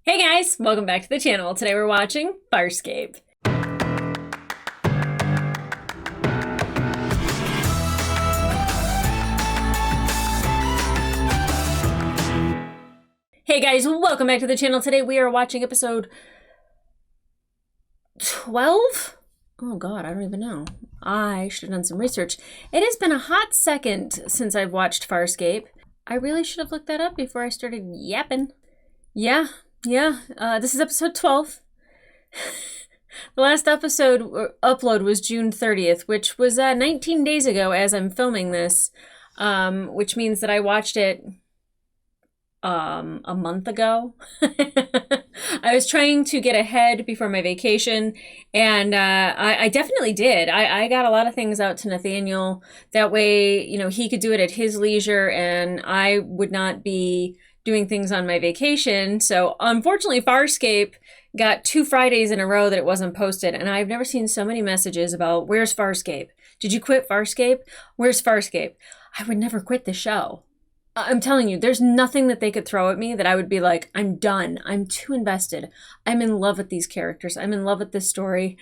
Hey guys, welcome back to the channel. Today we're watching Farscape. Hey guys, welcome back to the channel. Today we are watching episode 12? Oh god, I don't even know. I should have done some research. It has been a hot second since I've watched Farscape. I really should have looked that up before I started yapping. Yeah, this is episode 12. The last episode upload was June 30th, which was 19 days ago as I'm filming this, which means that I watched it a month ago. I was trying to get ahead before my vacation, and I definitely did. I got a lot of things out to Nathanael. That way, you know, he could do it at his leisure, and I would not be doing things on my vacation. So unfortunately, Farscape got 2 Fridays in a row that it wasn't posted, and I've never seen so many messages about, where's Farscape? Did you quit Farscape? Where's Farscape? I would never quit the show. I'm telling you, there's nothing that they could throw at me that I would be like, I'm done. I'm too invested. I'm in love with these characters. I'm in love with this story.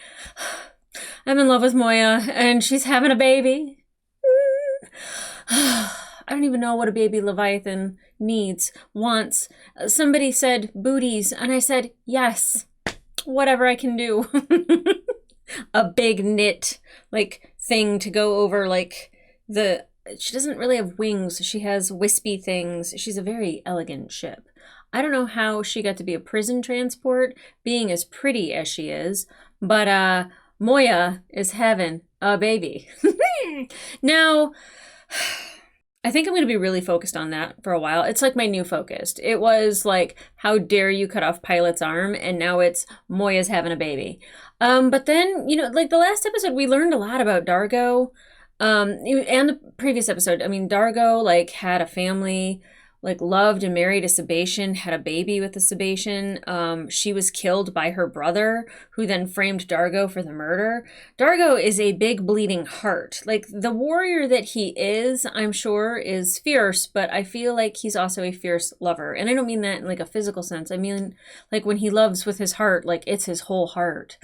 I'm in love with Moya, and she's having a baby. I don't even know what a baby Leviathan needs, wants. Somebody said booties, and I said, yes, whatever I can do. A big knit, like, thing to go over, like, she doesn't really have wings. She has wispy things. She's a very elegant ship. I don't know how she got to be a prison transport, being as pretty as she is, but Moya is having a baby. Now, I think I'm going to be really focused on that for a while. It's like my new focus. It was like, how dare you cut off Pilot's arm? And now it's Moya's having a baby. But then, you know, like the last episode, we learned a lot about Dargo. And the previous episode, I mean, Dargo, like, had a family, like, loved and married a Sebacean, had a baby with a Sebacean. She was killed by her brother, who then framed Dargo for the murder. Dargo is a big bleeding heart. Like, the warrior that he is, I'm sure, is fierce, but I feel like he's also a fierce lover. And I don't mean that in, like, a physical sense. I mean, like, when he loves with his heart, like, it's his whole heart.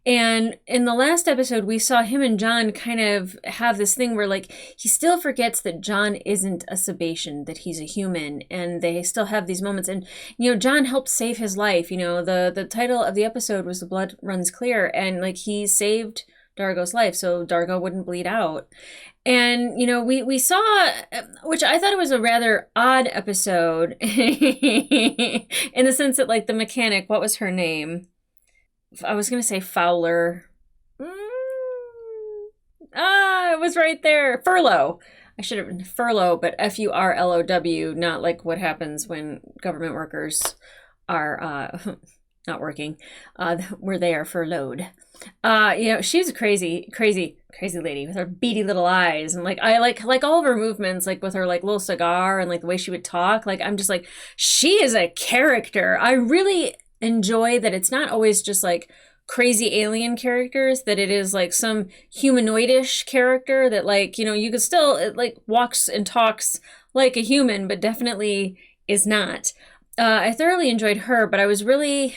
And in the last episode, we saw him and John kind of have this thing where, like, he still forgets that John isn't a Sebacean, that he's a human, and they still have these moments. And, you know, John helped save his life. You know, the title of the episode was The Blood Runs Clear, and, like, he saved Dargo's life so Dargo wouldn't bleed out. And, you know, we saw, which I thought it was a rather odd episode, in the sense that, like, the mechanic, what was her name? I was going to say Fowler. It was right there. Furlough. I should have been Furlough, but Furlow, not like what happens when government workers are not working, where they are furloughed. You know, she's a crazy lady with her beady little eyes. And like, I like all of her movements, like with her like little cigar and like the way she would talk. Like, I'm just like, she is a character. I really enjoy that it's not always just like crazy alien characters, that it is like some humanoidish character that, like, you know, you could still, it like walks and talks like a human, but definitely is not. I thoroughly enjoyed her, but I was really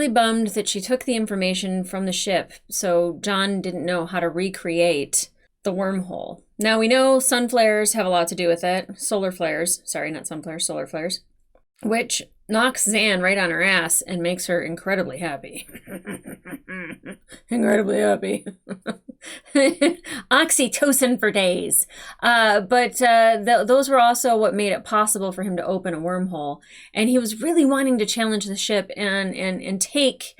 bummed that she took the information from the ship, so John didn't know how to recreate the wormhole. Now we know sun flares have a lot to do with it. Solar flares. Sorry, not sun flares, solar flares. Which knocks Zan right on her ass and makes her incredibly happy. Incredibly happy. Oxytocin for days. But those were also what made it possible for him to open a wormhole. And he was really wanting to challenge the ship and take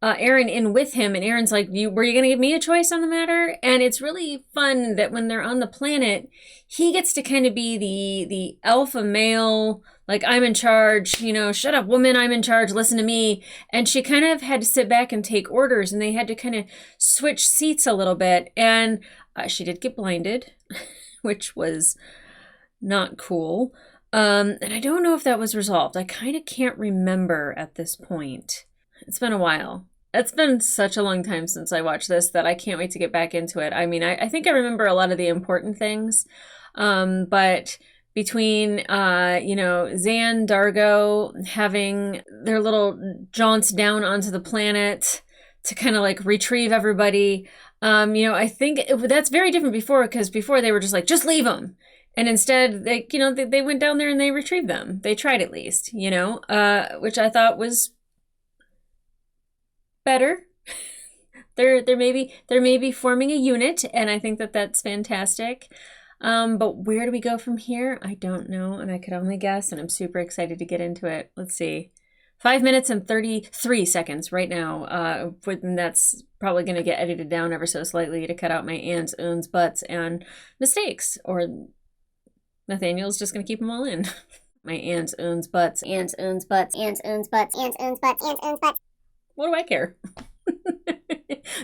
Aaron in with him. And Aaron's like, were you going to give me a choice on the matter? And it's really fun that when they're on the planet, he gets to kind of be the alpha male, like, I'm in charge, you know, shut up, woman, I'm in charge, listen to me. And she kind of had to sit back and take orders, and they had to kind of switch seats a little bit. And she did get blinded, which was not cool. And I don't know if that was resolved. I kind of can't remember at this point. It's been a while. It's been such a long time since I watched this that I can't wait to get back into it. I mean, I think I remember a lot of the important things, but between, Xan, Dargo having their little jaunts down onto the planet to kind of like retrieve everybody. I think that's very different because before they were just like, just leave them. And instead, they went down there and they retrieved them. They tried at least, which I thought was better. They're maybe forming a unit, and I think that that's fantastic. But where do we go from here? I don't know, and I could only guess, and I'm super excited to get into it. Let's see. 5 minutes and 33 seconds right now. And that's probably going to get edited down ever so slightly to cut out my ands, uns, buts, and mistakes. Or Nathaniel's just going to keep them all in. My ands, uns, buts, ands, uns, buts, ands, uns, buts, ands, uns, buts, ands, uns, buts. What do I care?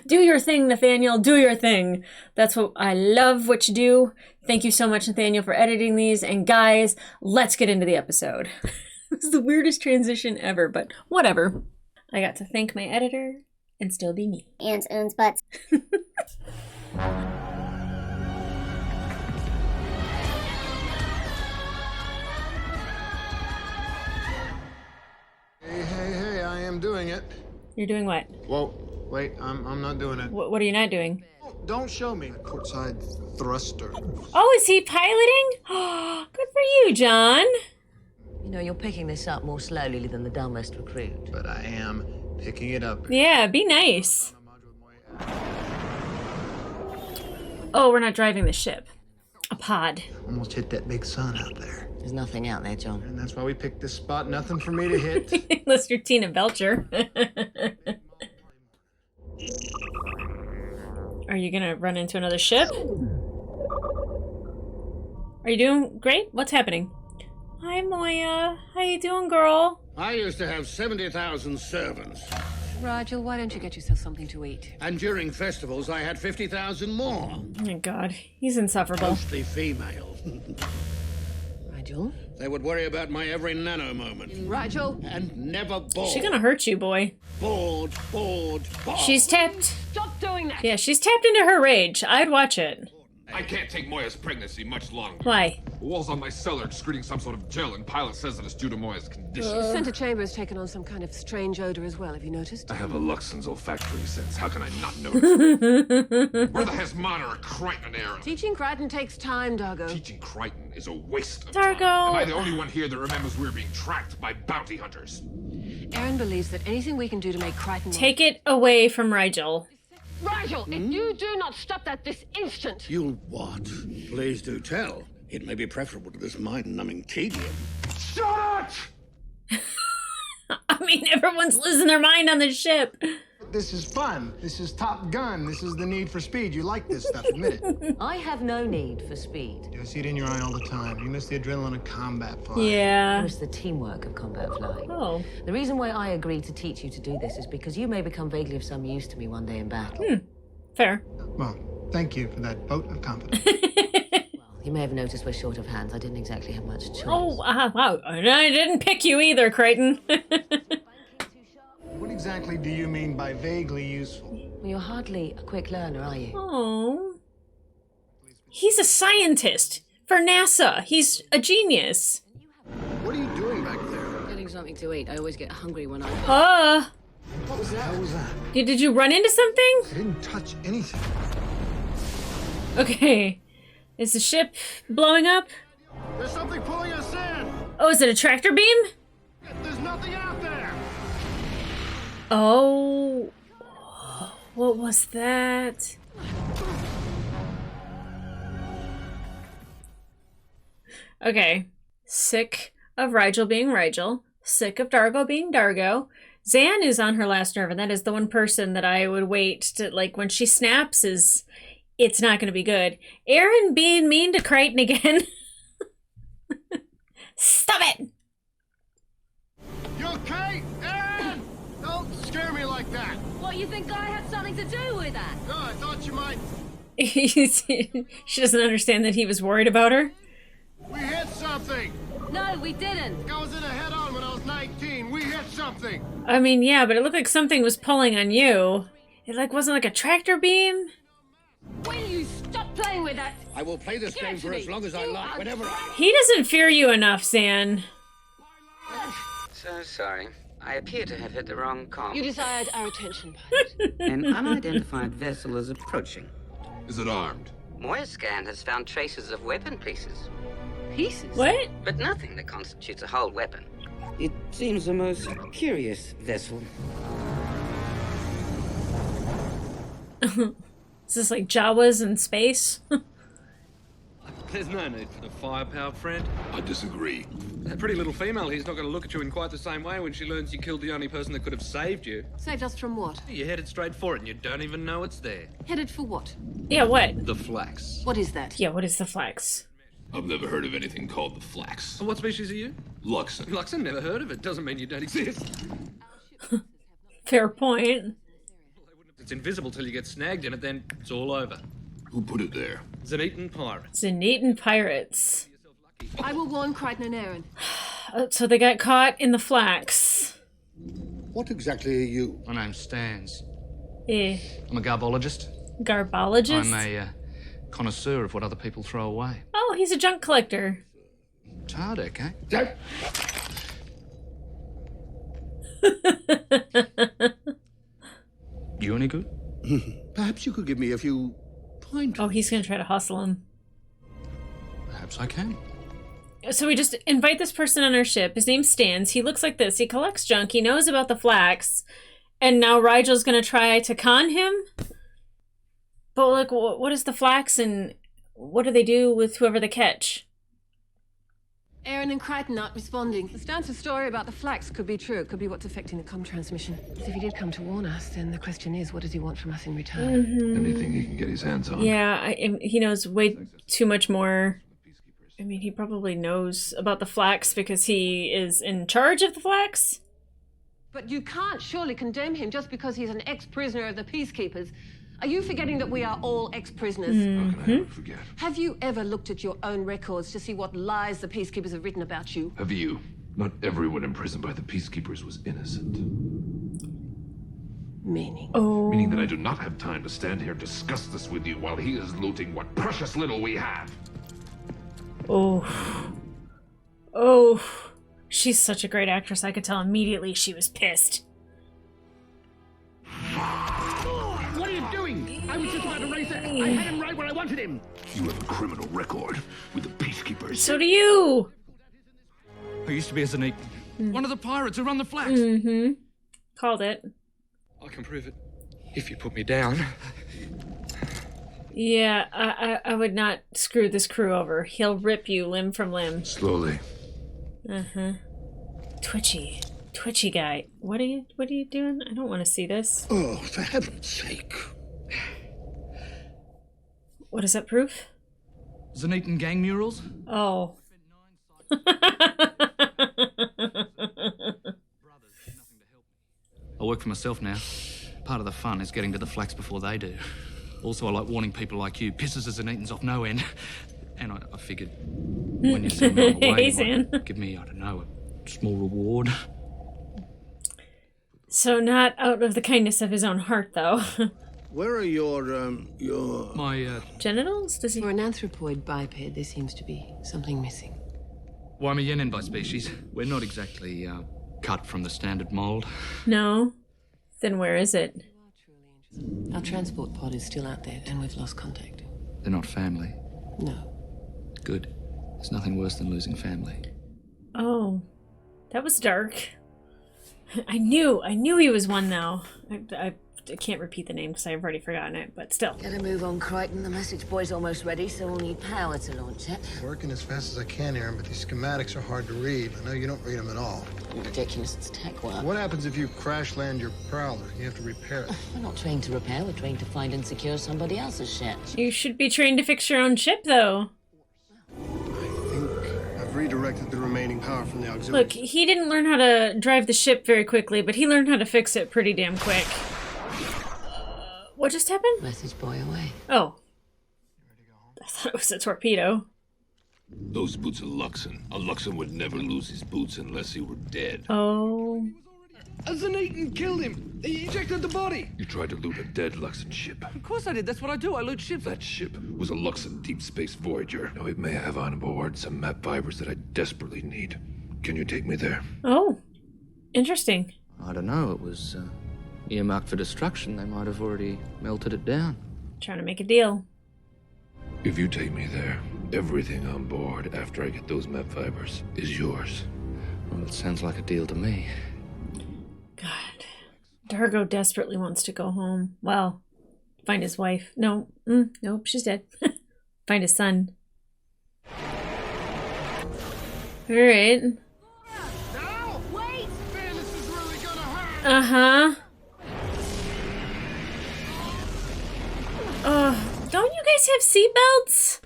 Do your thing, Nathaniel. Do your thing. That's what I love what you do. Thank you so much, Nathaniel, for editing these. And guys, let's get into the episode. This is the weirdest transition ever, but whatever. I got to thank my editor and still be me. Ands, uns, buts. Hey, I am doing it. You're doing what? Whoa, wait, I'm not doing it. What are you not doing? Don't show me. Portside thruster. Oh, is he piloting? Oh, good for you, John. You know, you're picking this up more slowly than the dumbest recruit. But I am picking it up. Yeah, be nice. Oh, we're not driving the ship. A pod. Almost hit that big sun out there. There's nothing out there, John. And that's why we picked this spot. Nothing for me to hit. Unless you're Tina Belcher. Are you gonna run into another ship? Are you doing great? What's happening? Hi, Moya. How you doing, girl? I used to have 70,000 servants. Rigel, why don't you get yourself something to eat? And during festivals, I had 50,000 more. Oh my god, he's insufferable. Mostly female. Rigel? They would worry about my every nano moment. Rigel? And never bored. She's gonna hurt you, boy. Bored. She's tapped. Stop doing that! Yeah, she's tapped into her rage. I'd watch it. I can't take Moya's pregnancy much longer. Why? The walls on my cell are excreting some sort of gel, and pilot says that it's due to Moya's condition. The center chamber has taken on some kind of strange odor as well, have you noticed? I have a Luxon's olfactory sense. How can I not notice? Where the hell's Mana or Crichton era? Teaching Crichton takes time, Dargo. Teaching Crichton is a waste of Dargo. time. Am I the only one here that remembers we're being tracked by bounty hunters? Aaron believes that anything we can do to make Crichton... Take it away from Rigel. Rigel, if you do not stop that this instant... You'll what? Please do tell. It may be preferable to this mind-numbing tedium. Shut it! I mean, everyone's losing their mind on the ship. This is fun. This is Top Gun. This is the need for speed. You like this stuff, admit it. I have no need for speed. I see it in your eye all the time. You miss the adrenaline of combat flying. Yeah. It's the teamwork of combat flying. Oh. The reason why I agreed to teach you to do this is because you may become vaguely of some use to me one day in battle. Fair. Well, thank you for that vote of confidence. You may have noticed we're short of hands. I didn't exactly have much choice. Oh, wow. I didn't pick you either, Crichton. What exactly do you mean by vaguely useful? Well, you're hardly a quick learner, are you? Oh. He's a scientist for NASA. He's a genius. What are you doing back there? Getting something to eat. I always get hungry when I... What was that? How was that? Did you run into something? I didn't touch anything. Okay. Is the ship blowing up? There's something pulling us in! Oh, is it a tractor beam? There's nothing out there! Oh. What was that? Okay. Sick of Rigel being Rigel. Sick of Dargo being Dargo. Xan is on her last nerve, and that is the one person that I would wait to, like, when she snaps it's not going to be good. Aaron being mean to Crichton again. Stop it! You okay? Aaron! Don't scare me like that! What, you think I had something to do with that? No, I thought you might... She doesn't understand that he was worried about her. We hit something! No, we didn't. I was in a head-on when I was 19. We hit something! I mean, yeah, but it looked like something was pulling on you. It, like, wasn't like a tractor beam? Will you stop playing with that I will play this game for as long as I like, whenever I... He doesn't fear you enough, Zan. So sorry. I appear to have hit the wrong com. You desired our attention, pilot. An unidentified vessel is approaching. Is it armed? Moyescan has found traces of weapon pieces, Pieces? What? but nothing that constitutes a whole weapon. It seems a most curious vessel. Is this like Jawas in space? There's no need for the firepower, friend. I disagree. That pretty little female here's not going to look at you in quite the same way when she learns you killed the only person that could have saved you. Saved us from what? You're headed straight for it and you don't even know it's there. Headed for what? Yeah, what? The Flax. What is that? Yeah, what is the Flax? I've never heard of anything called the Flax. What species are you? Luxon. Luxon, never heard of it. Doesn't mean you don't exist. Fair point. It's invisible till you get snagged in it, then it's all over. Who put it there? Zenitan pirates. Zenitan pirates. I will warn Crichton and Aaron. So they got caught in the Flax. What exactly are you? My name's Stans. Eh. I'm a garbologist. Garbologist? I'm a connoisseur of what other people throw away. Oh, he's a junk collector. Tardek, eh? You any good? Perhaps you could give me a few pointers. Oh, he's gonna try to hustle him. Perhaps I can. So we just invite this person on our ship. His name's Stans. He looks like this. He collects junk. He knows about the Flax. And now Rigel's gonna try to con him? But, like, what is the Flax and what do they do with whoever they catch? Aaron and Crichton aren't responding. The Stan's story about the Flax could be true. It could be what's affecting the comm transmission. So if he did come to warn us, then the question is, what does he want from us in return? Anything he can get his hands on. Yeah, he knows way too much more. I mean, he probably knows about the Flax because he is in charge of the Flax. But you can't surely condemn him just because he's an ex-prisoner of the Peacekeepers. Are you forgetting that we are all ex-prisoners? How can I ever forget? Have you ever looked at your own records to see what lies the Peacekeepers have written about you? Have you? Not everyone imprisoned by the Peacekeepers was innocent. Meaning? Oh. Meaning that I do not have time to stand here and discuss this with you while he is looting what precious little we have. Oh. Oh. She's such a great actress. I could tell immediately she was pissed. What are you doing? I was just about to race it. I had him right where I wanted him. You have a criminal record with the Peacekeepers. So do you. I used to be a Zenitan. One of the pirates who run the Flax. Mm-hmm. Called it. I can prove it. If you put me down. Yeah, I would not screw this crew over. He'll rip you limb from limb. Slowly. Uh-huh. Twitchy guy. What are you doing? I don't want to see this. Oh, for heaven's sake. What is that proof? Zenitan gang murals? Oh. I work for myself now. Part of the fun is getting to the Flax before they do. Also, I like warning people like you. Pisses as Zenitans off no end. And I figured when you send me on the way, Hey, you Zan. might give me, I don't know, a small reward. So not out of the kindness of his own heart, though. Where are your... My, Genitals? Does he... For an anthropoid biped, there seems to be something missing. Well, I'm a Yenin by species. We're not exactly cut from the standard mold. No? Then where is it? Our transport pod is still out there, and we've lost contact. They're not family. No. Good. There's nothing worse than losing family. Oh. That was dark. I knew he was one, though. I can't repeat the name because I've already forgotten it, but still. Gotta move on, Crichton. The message board's almost ready, so we'll need power to launch it. Working as fast as I can, Aaron, but these schematics are hard to read. I know you don't read them at all. Ridiculous, it's tech work. What happens if you crash land your prowler? You have to repair it. We're not trained to repair, we're trained to find and secure somebody else's shit. You should be trained to fix your own ship, though. I think I've redirected the remaining power from the auxiliary. Look, he didn't learn how to drive the ship very quickly, but he learned how to fix it pretty damn quick. What just happened? Message boy away. Oh. I thought it was a torpedo. Those boots are Luxon. A Luxon would never lose his boots unless he were dead. Oh. Xander killed him. He ejected the body. You tried to loot a dead Luxon ship. Of course I did. That's what I do. I loot ships. That ship was a Luxon Deep Space Voyager. Now, it may have on board some map fibers that I desperately need. Can you take me there? Oh, interesting. I don't know. It was earmarked for destruction. They might have already melted it down. Trying to make a deal. If you take me there, everything on board after I get those map fibers is yours. Well, it sounds like a deal to me. God. Dargo desperately wants to go home. Well, find his wife. No. Nope, she's dead. Find his son. Alright. Now? Wait! Man, this is really gonna hurt! Uh-huh. Don't you guys have seatbelts?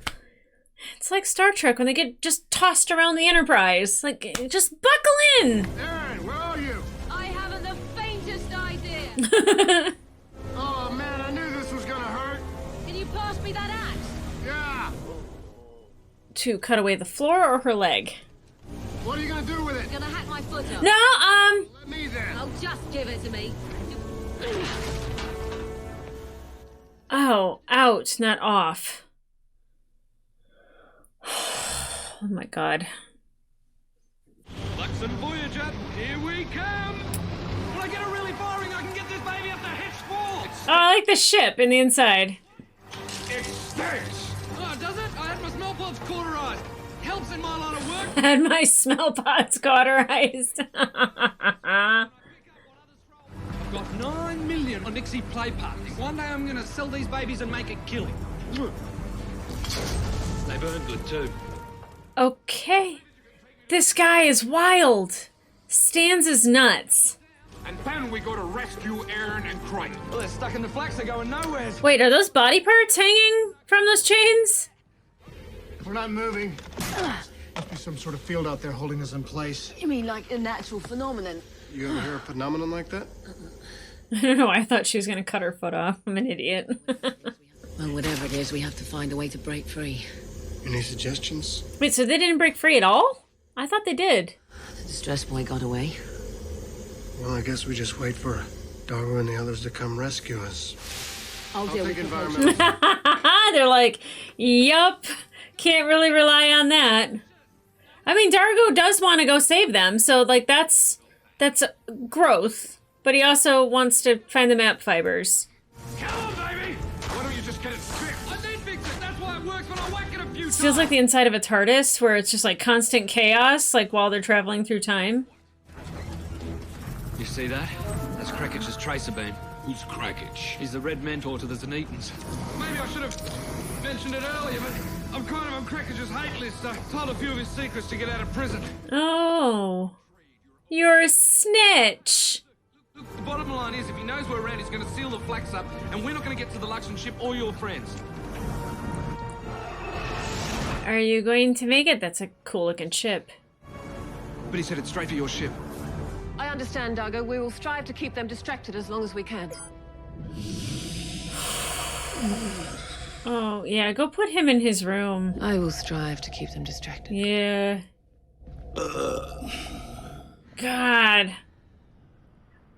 It's like Star Trek when they get just tossed around the Enterprise. Like, just buckle in! Aaron, where are you? I haven't the faintest idea. Oh, man, I knew this was gonna hurt. Can you pass me that axe? Yeah. To cut away the floor or her leg? What are you gonna do with it? Gonna hack my foot off. No, Let me then. Oh, just give it to me. Oh, out, not off. Oh my god. Luxon Voyager, here we come. When I get it really firing, I can get this baby up the hatch wall. Oh, I like the ship in the inside. It stinks. Oh, does it? I had my smell pods cauterized. Helps in my line of work. Had my smell pots cauterized. I've got 9 million on Nixie play parties. One day I'm gonna sell these babies and make a killing. They burn good too. Okay. This guy is wild. Stans is nuts. And then we go to rescue Aaron and Crichton. Well, they're stuck in the Flax. They're going nowhere. Wait, are those body parts hanging from those chains? If we're not moving, must be some sort of field out there holding us in place. You mean like a natural phenomenon? You ever hear a phenomenon like that? I don't know. I thought she was going to cut her foot off. I'm an idiot. Well, whatever it is, we have to find a way to break free. Any suggestions? Wait, so they didn't break free at all? I thought they did. The distress boy got away. Well, I guess we just wait for Dargo and the others to come rescue us. I'll deal with take the environmental. They're like, yup. Can't really rely on that. I mean, Dargo does want to go save them, so, like, that's growth. But he also wants to find the map fibers. Come on, baby! Why don't you just get it fixed? I did fix it. That's why it works when I whack it a few times. Feels like the inside of a TARDIS, where it's just, like, constant chaos, like, while they're traveling through time. You see that? That's Krakic's tracer beam. Who's Krakich? He's the red mentor to the Zenitans. Maybe I should have mentioned it earlier, but I'm kind of on Krakic's hate list. I told a few of his secrets to get out of prison. Oh. You're a snitch. Look, the bottom line is, if he knows we're around, he's going to seal the Flax up, and we're not going to get to the Luxon ship or your friends. Are you going to make it? That's a cool-looking ship. But he said it's straight for your ship. I understand, Dargo. We will strive to keep them distracted as long as we can. Oh, yeah, go put him in his room. I will strive to keep them distracted. Yeah. God.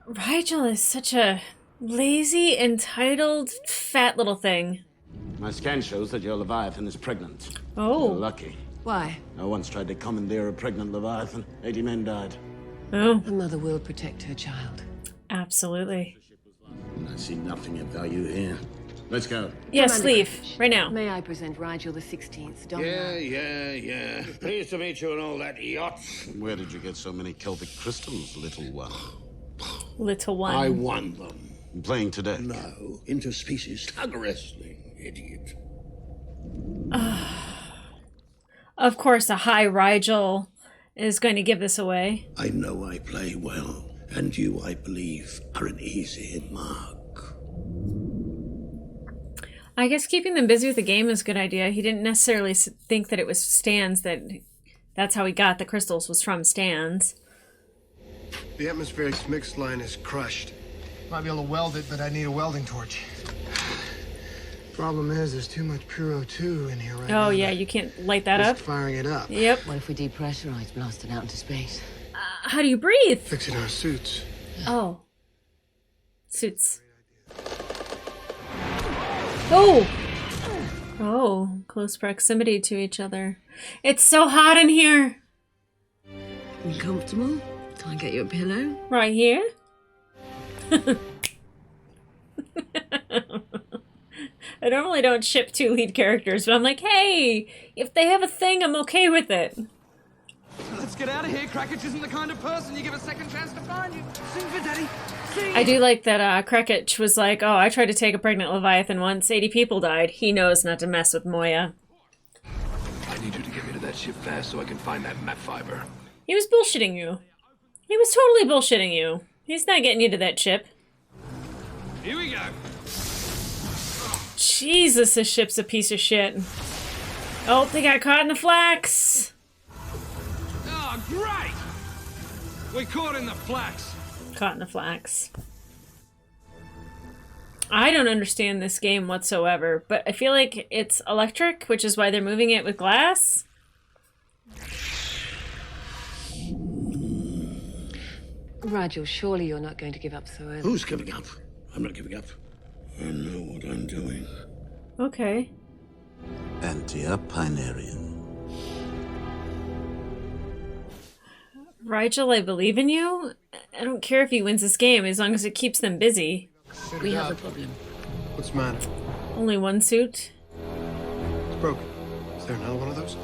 Rigel is such a lazy, entitled, fat little thing. My scan shows that your Leviathan is pregnant. Oh. You're lucky. Why? I once tried to commandeer a pregnant Leviathan. 80 men died. Oh. A mother will protect her child. Absolutely. And I see nothing of value here. Let's go. Yes, leave. Right now. May I present Rigel the 16th, Don? Yeah. Pleased to meet you and all that yacht. Where did you get so many Celtic crystals, little one? Little one. I won them. Playing today? No, interspecies tug wrestling, idiot. Of course, a high Rigel is going to give this away. I know I play well, and you, I believe, are an easy mark. I guess keeping them busy with the game is a good idea. He didn't necessarily think that it was Stan's, that's how he got the crystals, was from Stan's. The atmospheric mix line is crushed. Might be able to weld it, but I need a welding torch. Problem is, there's too much Puro 2 in here right now. Oh, yeah, you can't light that up? Just firing it up. Yep. What if we depressurize, blast it out into space? How do you breathe? Fixing our suits. Oh. Suits. Oh! Oh, close proximity to each other. It's so hot in here! You comfortable? Can I get you a pillow? Right here? I normally don't ship two lead characters, but I'm like, hey, if they have a thing, I'm okay with it. Let's get out of here. Crackage isn't the kind of person you give a second chance to find you. Sing for Daddy. Sing. I do like that Krekich was like, oh, I tried to take a pregnant Leviathan once. 80 people died. He knows not to mess with Moya. I need you to get me to that ship fast so I can find that map fiber. He was bullshitting you. He was totally bullshitting you. He's not getting you to that ship. Here we go. Jesus, this ship's a piece of shit. Oh, they got caught in the flax. Oh, great! We're caught in the flax. Caught in the flax. I don't understand this game whatsoever, but I feel like it's electric, which is why they're moving it with glass. Rigel, surely you're not going to give up so early. Who's giving up? I'm not giving up. I know what I'm doing. Okay. Anti-Pinarian. Rigel, I believe in you. I don't care if he wins this game as long as it keeps them busy. We have a problem. What's the matter? Only one suit. It's broken. Is there another one of those?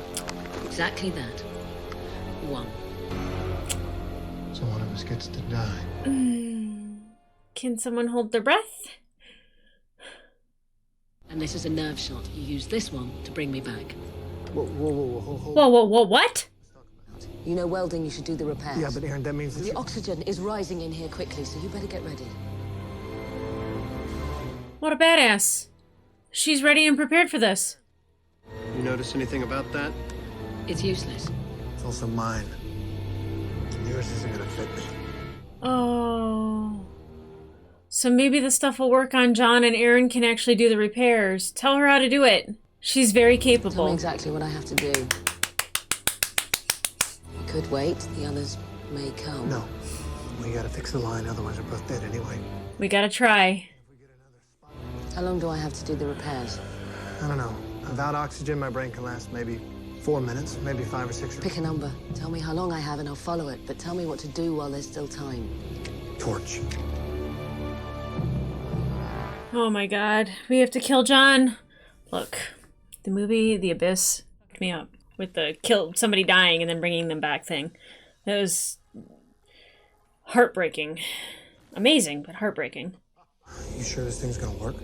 Exactly that. One. So one of us gets to die. Can someone hold their breath? And this is a nerve shot. You use this one to bring me back. Whoa, hold Whoa, what? You know welding, you should do the repairs. Yeah, but Aaron, that means The oxygen is rising in here quickly, so you better get ready. What a badass. She's ready and prepared for this. You notice anything about that? It's useless. It's also mine. Yours isn't gonna fit me. Oh. So maybe the stuff will work on John and Aaron can actually do the repairs. Tell her how to do it. She's very capable. Tell me exactly what I have to do. You could wait. The others may come. No. We gotta fix the line, otherwise we're both dead anyway. We gotta try. How long do I have to do the repairs? I don't know. Without oxygen, my brain can last maybe 4 minutes, maybe 5 or 6. Pick a number. Tell me how long I have and I'll follow it. But tell me what to do while there's still time. Torch. Oh my god. We have to kill John. Look, the movie The Abyss fucked me up with the somebody dying and then bringing them back thing. That was heartbreaking. Amazing, but heartbreaking. You sure this thing's gonna work?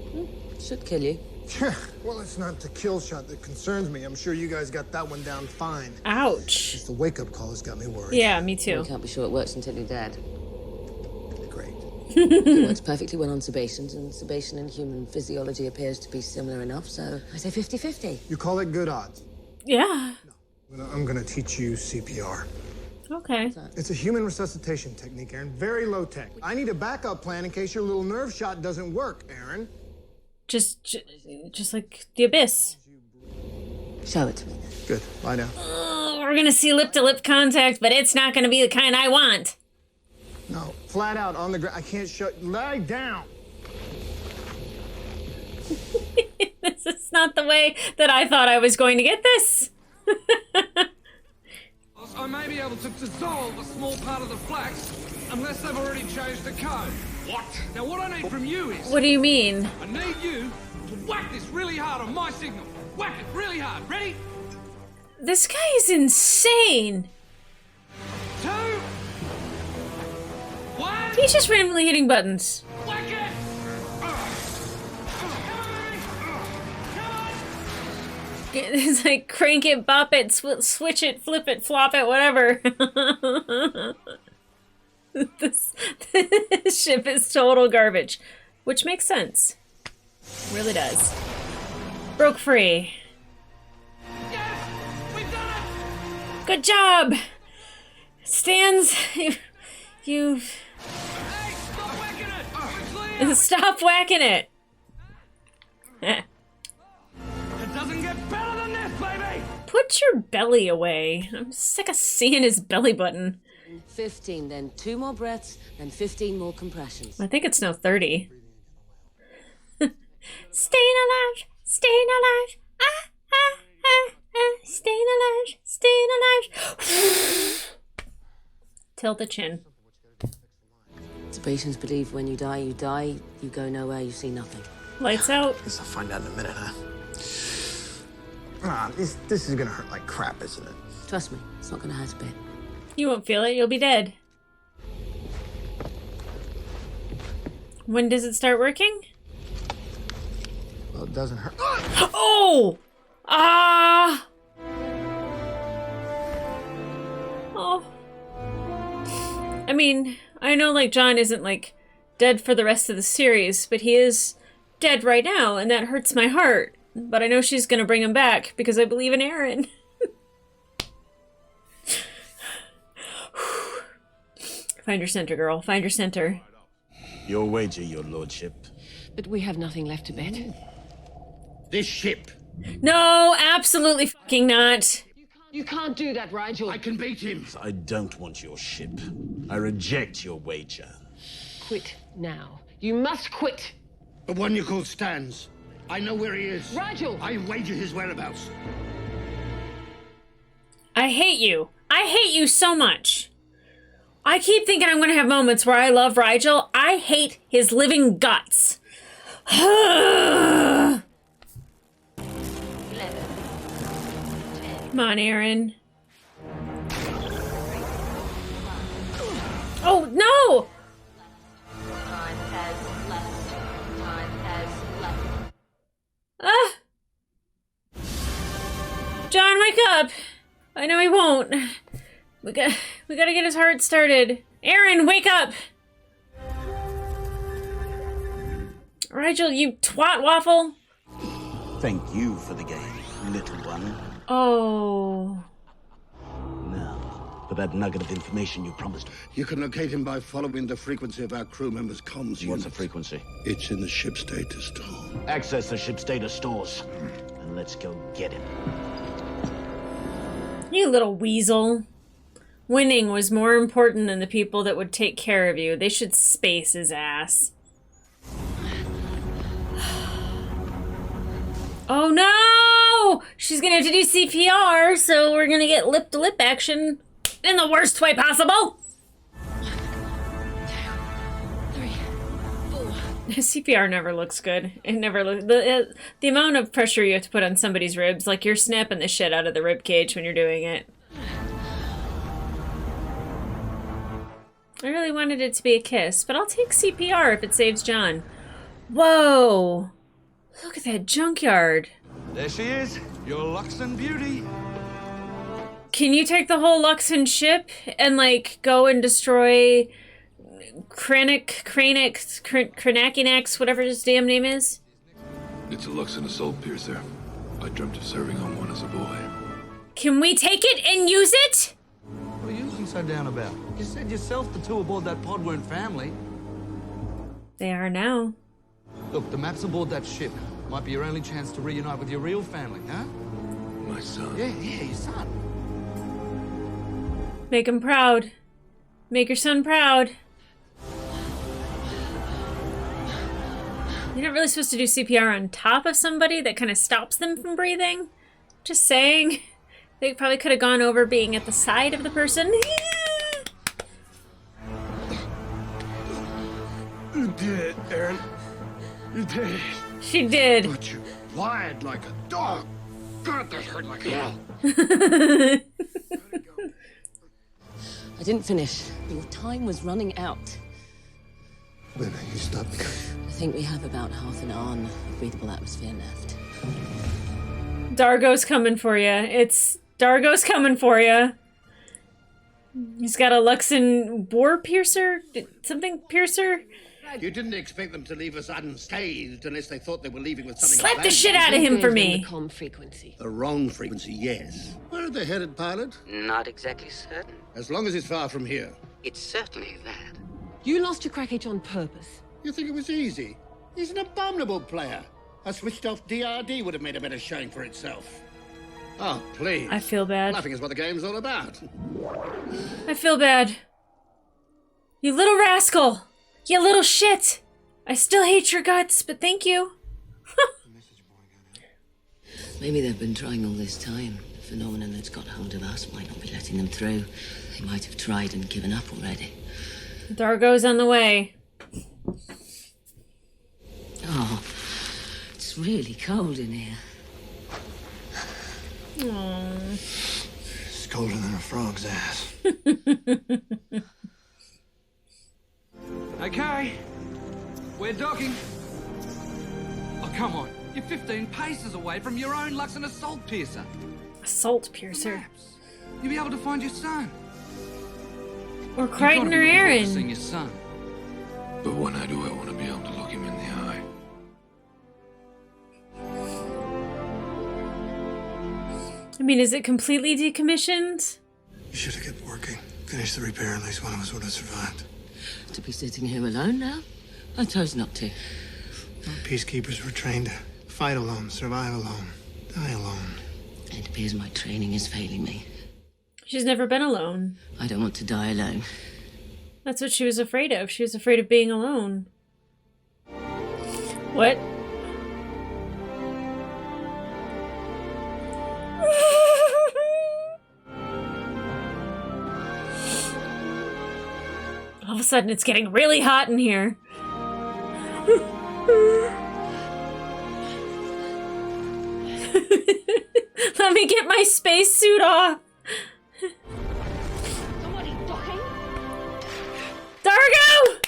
Should kill you. Yeah, well, it's not the kill shot that concerns me. I'm sure you guys got that one down fine. Ouch. It's the wake-up call that's got me worried. Yeah, me too. You can't be sure it works until you're dead. Great. It works perfectly well on sebaceans, and sebation in human physiology appears to be similar enough, so I say 50-50. You call it good odds? Yeah. I'm gonna teach you CPR. Okay. It's a human resuscitation technique, Aaron. Very low tech. I need a backup plan in case your little nerve shot doesn't work, Aaron. Just like The Abyss. Show it to me. Good. Lie down. We're gonna see lip-to-lip contact, but it's not gonna be the kind I want. No, flat out on the ground. I can't show. Lie down. This is not the way that I thought I was going to get this. I may be able to dissolve a small part of the flax, unless they've already changed the code. What? Now what I need from you is... What do you mean? I need you to whack this really hard on my signal. Whack it really hard. Ready? This guy is insane. 2, 1... He's just randomly hitting buttons. Whack it! It's like crank it, bop it, switch it, flip it, flop it, whatever. This ship is total garbage. Which makes sense. Really does. Broke free. Yes! We've done it! Good job! Stans, you've... Hey, stop whacking it! We're clear! Stop whacking it! It doesn't get better than this, baby! Put your belly away. I'm sick of seeing his belly button. 15, then 2 more breaths, then 15 more compressions. I think it's now 30. Staying alive, staying alive. Ah, ah, ah, ah. Staying alive, staying alive. Tilt the chin. Sabatians believe when you die, you die. You go nowhere, you see nothing. Lights out. Guess I'll find out in a minute, huh? Ah, this is gonna hurt like crap, isn't it? Trust me, it's not gonna hurt a bit. You won't feel it, you'll be dead. When does it start working? Well, it doesn't hurt. Oh! Ah! Oh. I mean, I know, like, John isn't, like, dead for the rest of the series, but he is dead right now, and that hurts my heart. But I know she's gonna bring him back, because I believe in Aaron. Find your center, girl. Find your center. Your wager, your lordship. But we have nothing left to bet. This ship. No, absolutely fucking not. You can't do that, Rigel. I can beat him. I don't want your ship. I reject your wager. Quit now. You must quit. The one you call Stans. I know where he is. Rigel! I wager his whereabouts. I hate you. I hate you so much. I keep thinking I'm gonna have moments where I love Rigel. I hate his living guts. Come on, Aaron. Oh, no! Ah! John, wake up! I know he won't. We gotta get his heart started. Aaron, wake up! Rigel, you twat waffle. Thank you for the game, little one. Oh. Now, for that nugget of information you promised. You can locate him by following the frequency of our crew members' comms unit. What's the frequency? It's in the ship's data store. Access the ship's data stores. And let's go get him. You little weasel. Winning was more important than the people that would take care of you. They should space his ass. Oh no! She's gonna have to do CPR, so we're gonna get lip-to-lip action in the worst way possible! 3, 4. CPR never looks good. It never looks... The amount of pressure you have to put on somebody's ribs, like you're snapping the shit out of the rib cage when you're doing it. I really wanted it to be a kiss, but I'll take CPR if it saves John. Whoa! Look at that junkyard. There she is, your Luxon beauty. Can you take the whole Luxon ship and, like, go and destroy Kranakinax, whatever his damn name is? It's a Luxon assault piercer. I dreamt of serving on one as a boy. Can we take it and use it? What are you so down about? You said yourself the two aboard that pod weren't family. They are now. Look, the maps aboard that ship might be your only chance to reunite with your real family, huh? My son. Yeah, your son. Make him proud. Make your son proud. You're not really supposed to do CPR on top of somebody. That kind of stops them from breathing. Just saying. They probably could have gone over being at the side of the person. You did it, Aaron. You did it. She did. But you lied like a dog. God, that hurt like hell. I didn't finish. Your time was running out. Wait a minute, you stopped. I think we have about half an hour of breathable atmosphere left. Dargo's coming for you. Dargo's coming for you. He's got a Luxon bore piercer? Something piercer? You didn't expect them to leave us unscathed unless they thought they were leaving with something. Slap the shit out of him for me. The com frequency. The wrong frequency, yes. Where are they headed, pilot? Not exactly certain. As long as it's far from here. It's certainly that. You lost your crackage on purpose. You think it was easy? He's an abominable player. A switched-off DRD would have made a better showing for itself. Oh, please. I feel bad. Laughing is what the game's all about. I feel bad. You little rascal! You little shit! I still hate your guts, but thank you. Maybe they've been trying all this time. The phenomenon that's got hold of us might not be letting them through. They might have tried and given up already. Dargo's on the way. Oh, it's really cold in here. Aww. It's colder than a frog's ass. Okay. We're docking. Oh, come on. You're 15 paces away from your own Luxon assault piercer. Assault piercer. You'll be able to find your son. Or Crichton or Aaron. Seeing your son. But when I do, I want to be able to look him in the eye. I mean, is it completely decommissioned? You should have kept working. Finished the repair, at least one of us would have survived. To be sitting here alone now? I chose not to. Peacekeepers were trained to fight alone, survive alone, die alone. It appears my training is failing me. She's never been alone. I don't want to die alone. That's what she was afraid of. She was afraid of being alone. What? All of a sudden, it's getting really hot in here. Let me get my spacesuit off. Somebody docking? Dargo!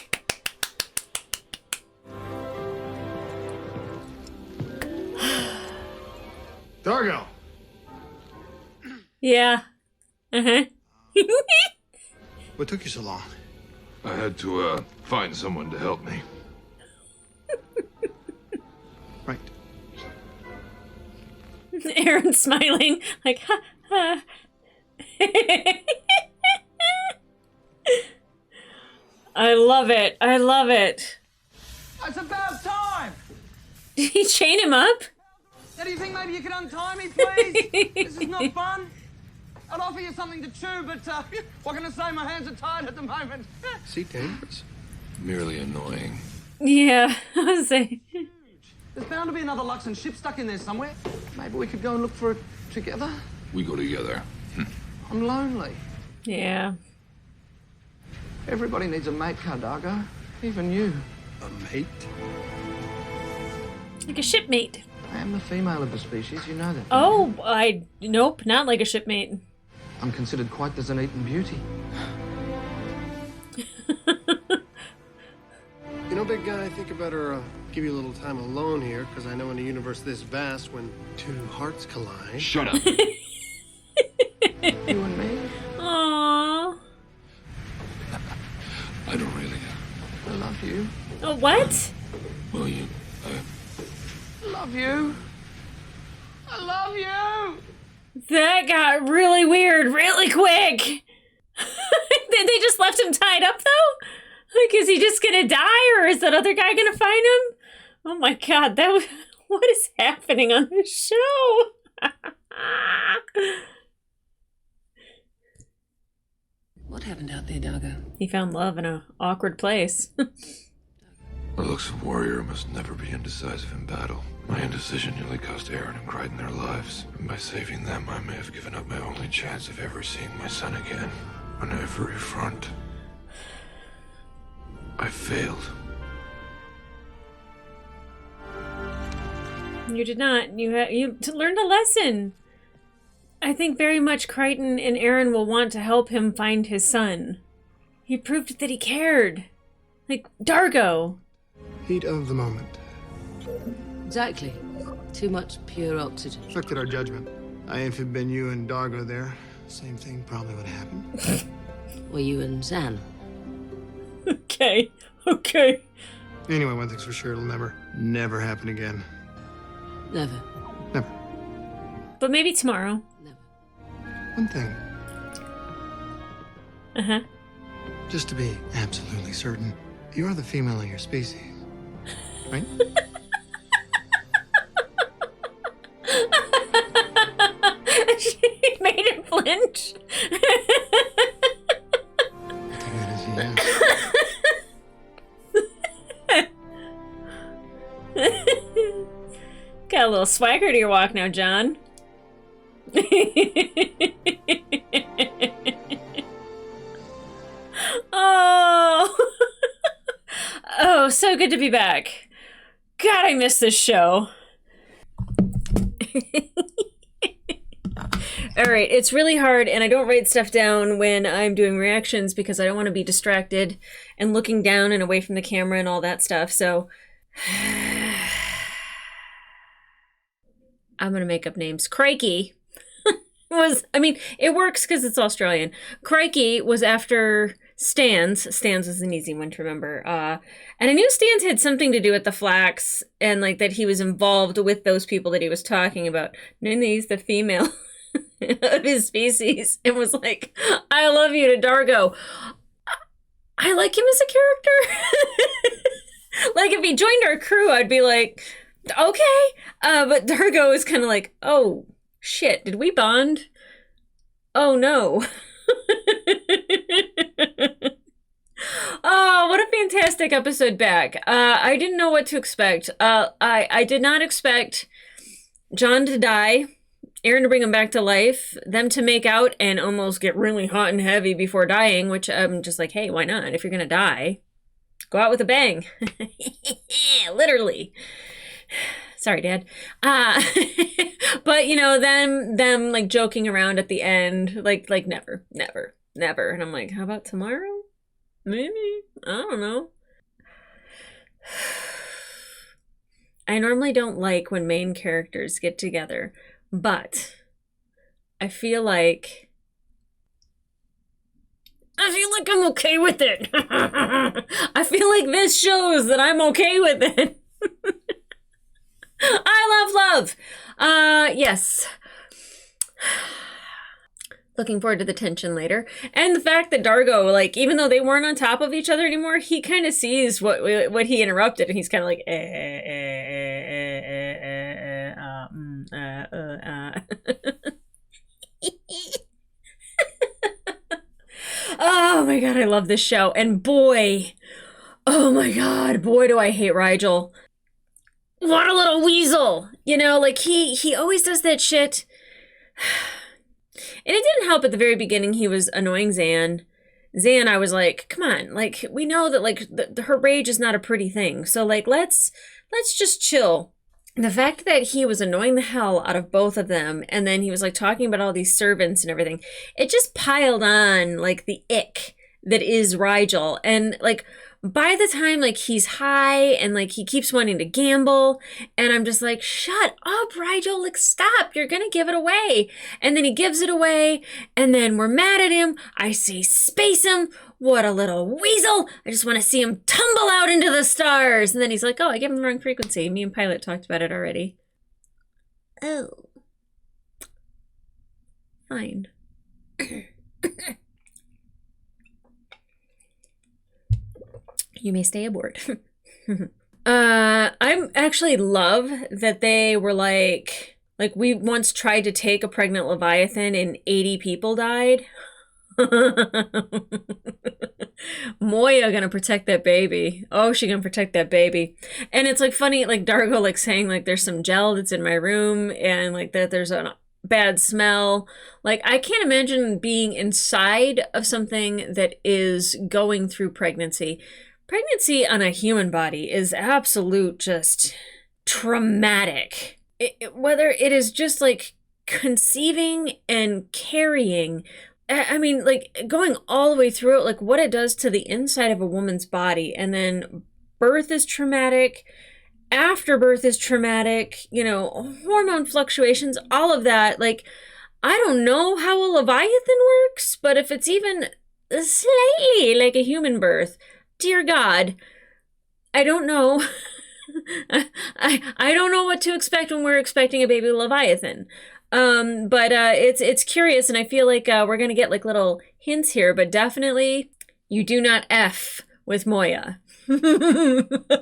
Dargo! Yeah. Uh-huh. What took you so long? I had to, find someone to help me. Right. Aaron smiling, like, ha ha. I love it. I love it. It's about time! Did he chain him up? Now, do you think maybe you could untie me, please? This is not fun. I'd offer you something to chew, but, what can I say? My hands are tied at the moment. Is he dangerous? Merely annoying. Yeah, I was saying. There's bound to be another Luxon ship stuck in there somewhere. Maybe we could go and look for it together. We go together. I'm lonely. Yeah. Everybody needs a mate, Cardago. Even you. A mate? Like a shipmate. I am the female of the species, you know that. Oh, nope, not like a shipmate. I'm considered quite the Zenithan beauty. You know, big guy, I think I better give you a little time alone here, because I know in a universe this vast, when two hearts collide... Shut up! You and me? Aww. I don't really... I love you. Oh, what? Well, you... I love you. I love you! That got really weird really quick. They just left him tied up, though? Like, is he just gonna die, or is that other guy gonna find him? Oh my god, what is happening on this show? What happened out there, Dargo? He found love in an awkward place. A Luxon warrior must never be indecisive in battle. My indecision nearly cost Aaron and Crichton their lives. And by saving them, I may have given up my only chance of ever seeing my son again. On every front, I failed. You did not. You learned a lesson. I think very much Crichton and Aaron will want to help him find his son. He proved that he cared. Like, Dargo. Heat of the moment. Exactly. Too much pure oxygen. Affected our judgment. If it had been you and Dargo there, same thing probably would have happened. Or you and Zan. Okay. Anyway, one thing's for sure, it'll never happen again. Never. Never. But maybe tomorrow. One thing. Uh-huh. Just to be absolutely certain, you are the female of your species, right? Lynch. Got a little swagger to your walk now, John. Oh. Oh, so good to be back. God, I miss this show. All right, it's really hard, and I don't write stuff down when I'm doing reactions because I don't want to be distracted and looking down and away from the camera and all that stuff, so I'm going to make up names. Crikey was, I mean, it works because it's Australian. Crikey was after Stans. Stans was an easy one to remember. And I knew Stans had something to do with the Flax and like that he was involved with those people that he was talking about. And then he's the female of his species and was like, I love you to Dargo. I like him as a character. Like if he joined our crew, I'd be like, okay. But Dargo is kind of like, oh shit, did we bond? Oh no. Oh, what a fantastic episode back. I didn't know what to expect. I did not expect John to die, Aaron to bring him back to life, them to make out and almost get really hot and heavy before dying, which I'm just like, hey, why not? If you're gonna die, go out with a bang. Literally. Sorry, Dad. But you know, them like joking around at the end, like never. And I'm like, how about tomorrow? Maybe. I don't know. I normally don't like when main characters get together, but I feel like I'm okay with it. I feel like this shows that I'm okay with it. I love love. Yes. Looking forward to the tension later. And the fact that Dargo, like, even though they weren't on top of each other anymore, he kind of sees what he interrupted, and he's kind of like, Oh my god, I love this show. And boy, oh my god, boy, do I hate Rigel. What a little weasel. You know, like, he always does that shit. And it didn't help at the very beginning he was annoying Zan. Zan, I was like, come on, like, we know that, like, her rage is not a pretty thing. So, like, let's just chill. The fact that he was annoying the hell out of both of them, and then he was, like, talking about all these servants and everything, it just piled on, like, the ick that is Rigel. And, like, by the time, like, he's high and, like, he keeps wanting to gamble, and I'm just like, shut up, Rigel, like, stop, you're gonna give it away. And then he gives it away, and then we're mad at him. I say, space him. What a little weasel. I just want to see him tumble out into the stars. And then he's like, oh, I gave him the wrong frequency. Me and Pilot talked about it already. Oh. Fine. You may stay aboard. I actually love that they were like we once tried to take a pregnant Leviathan and 80 people died. Moya gonna protect that baby. Oh, she gonna protect that baby. And it's like funny, like Dargo like saying like there's some gel that's in my room and like that there's a bad smell. Like I can't imagine being inside of something that is going through pregnancy. Pregnancy on a human body is absolute just traumatic. Whether it is just like conceiving and carrying, I mean, like going all the way through it, like what it does to the inside of a woman's body. And then birth is traumatic. After birth is traumatic, you know, hormone fluctuations, all of that. Like, I don't know how a Leviathan works, but if it's even slightly like a human birth, dear God, I don't know. I don't know what to expect when we're expecting a baby Leviathan. But it's curious, and I feel like we're gonna get like little hints here, but definitely you do not F with Moya. Oh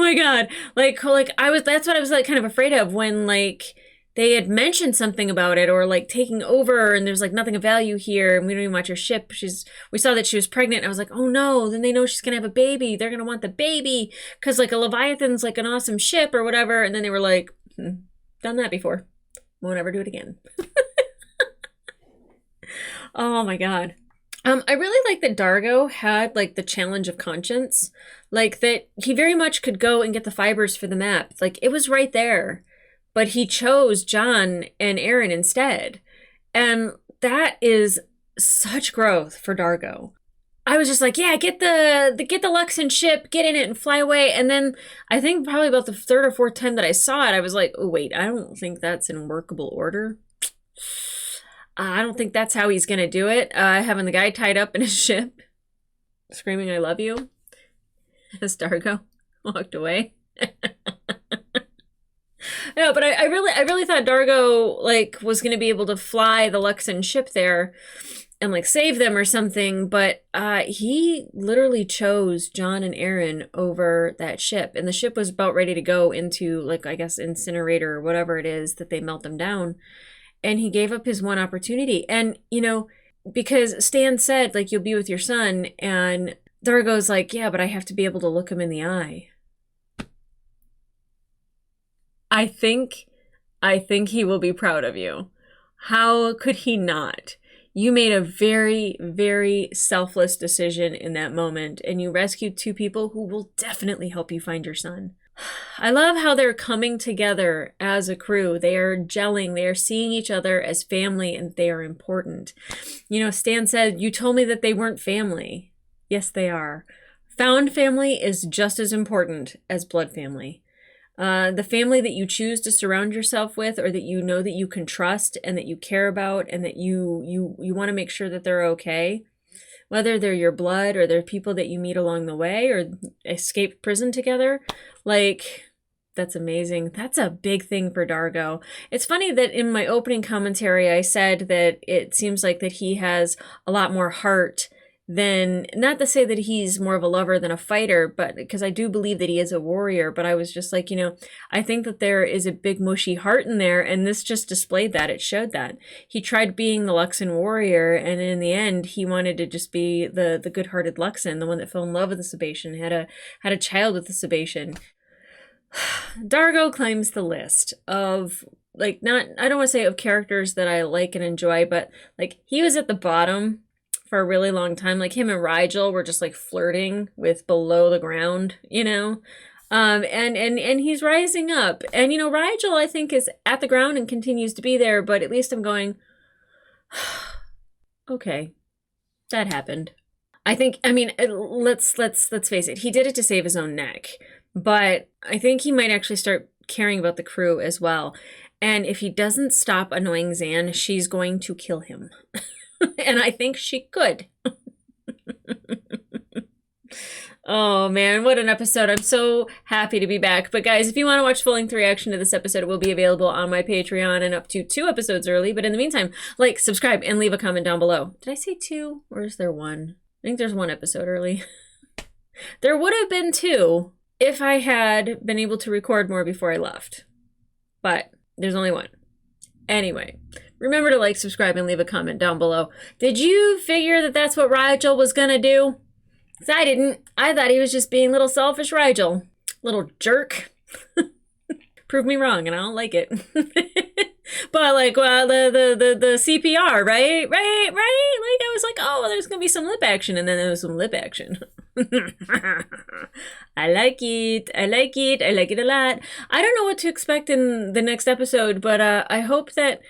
my God. Like that's what I was like kind of afraid of when like they had mentioned something about it, or like taking over, and there's like nothing of value here, and we don't even watch her ship. We saw that she was pregnant, and I was like, oh no, then they know she's gonna have a baby. They're gonna want the baby because like a Leviathan's like an awesome ship or whatever. And then they were like, done that before, won't ever do it again. Oh my god. I really like that Dargo had like the challenge of conscience, like that he very much could go and get the fibers for the map. Like it was right there. But he chose John and Aaron instead. And that is such growth for Dargo. I was just like, yeah, get the Luxon ship, get in it and fly away. And then I think probably about the third or fourth time that I saw it, I was like, oh, wait, I don't think that's in workable order. I don't think that's how he's going to do it. Having the guy tied up in his ship, screaming, I love you, as Dargo walked away. No, but I really thought Dargo like was gonna be able to fly the Luxon ship there and like save them or something, but he literally chose John and Aaron over that ship, and the ship was about ready to go into like, I guess, incinerator or whatever it is that they melt them down, and he gave up his one opportunity. And you know, because Stan said like, you'll be with your son, and Dargo's like, yeah, but I have to be able to look him in the eye. I think he will be proud of you. How could he not? You made a very, very selfless decision in that moment, and you rescued two people who will definitely help you find your son. I love how they're coming together as a crew. They are gelling. They are seeing each other as family, and they are important. You know, Stan said, you told me that they weren't family. Yes, they are. Found family is just as important as blood family. The family that you choose to surround yourself with, or that you know that you can trust and that you care about, and that you want to make sure that they're okay, whether they're your blood or they're people that you meet along the way or escape prison together, like, that's amazing. That's a big thing for Dargo. It's funny that in my opening commentary I said that it seems like that he has a lot more heart than, not to say that he's more of a lover than a fighter, but because I do believe that he is a warrior, but I was just like, you know, I think that there is a big mushy heart in there, and this just displayed that. It showed that. He tried being the Luxon warrior, and in the end, he wanted to just be the good-hearted Luxon, the one that fell in love with the Sebacean, had a child with the Sebacean. Dargo claims the list of, like, not, I don't want to say of characters that I like and enjoy, but, like, he was at the bottom for a really long time. Like him and Rigel were just like flirting with below the ground, you know? And he's rising up. And, you know, Rigel, I think, is at the ground and continues to be there, but at least I'm going, okay, that happened. I think, I mean, let's face it. He did it to save his own neck, but I think he might actually start caring about the crew as well. And if he doesn't stop annoying Zan, she's going to kill him. And I think she could. Oh man, what an episode. I'm so happy to be back. But guys, if you want to watch full-length reaction to this episode, it will be available on my Patreon and up to 2 episodes early. But in the meantime, like, subscribe, and leave a comment down below. Did I say 2? Or is there 1? I think there's 1 episode early. There would have been 2 if I had been able to record more before I left. But there's only 1. Anyway, remember to like, subscribe, and leave a comment down below. Did you figure that that's what Rigel was gonna do? Because I didn't. I thought he was just being little selfish Rigel. Little jerk. Prove me wrong, and I don't like it. But like, well, the CPR, right? Like, I was like, oh, there's gonna be some lip action, and then there was some lip action. I like it. I like it a lot. I don't know what to expect in the next episode, but I hope that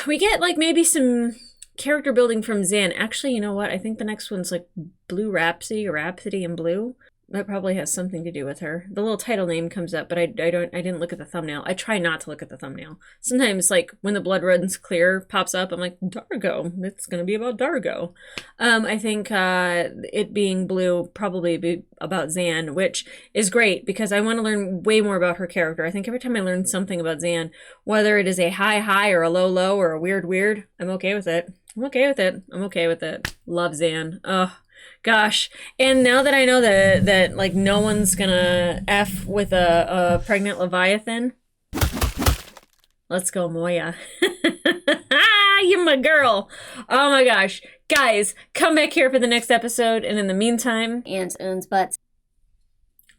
we get like maybe some character building from Zan. Actually, you know what? I think the next one's like Blue Rhapsody, or Rhapsody in Blue. That probably has something to do with her. The little title name comes up, but I didn't look at the thumbnail. I try not to look at the thumbnail. Sometimes, like, when the blood runs clear pops up, I'm like, Dargo. It's going to be about Dargo. I think it being blue probably be about Zan, which is great because I want to learn way more about her character. I think every time I learn something about Zan, whether it is a high or a low or a weird, I'm okay with it. I'm okay with it. Love Zan. Ugh. Gosh, and now that I know that like no one's gonna F with a pregnant Leviathan, Let's go, Moya. You're my girl. Oh my gosh. Guys, come back here for the next episode. And in the meantime, and butts.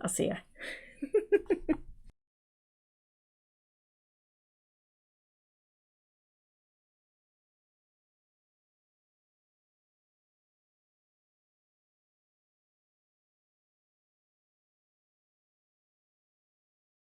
I'll see ya.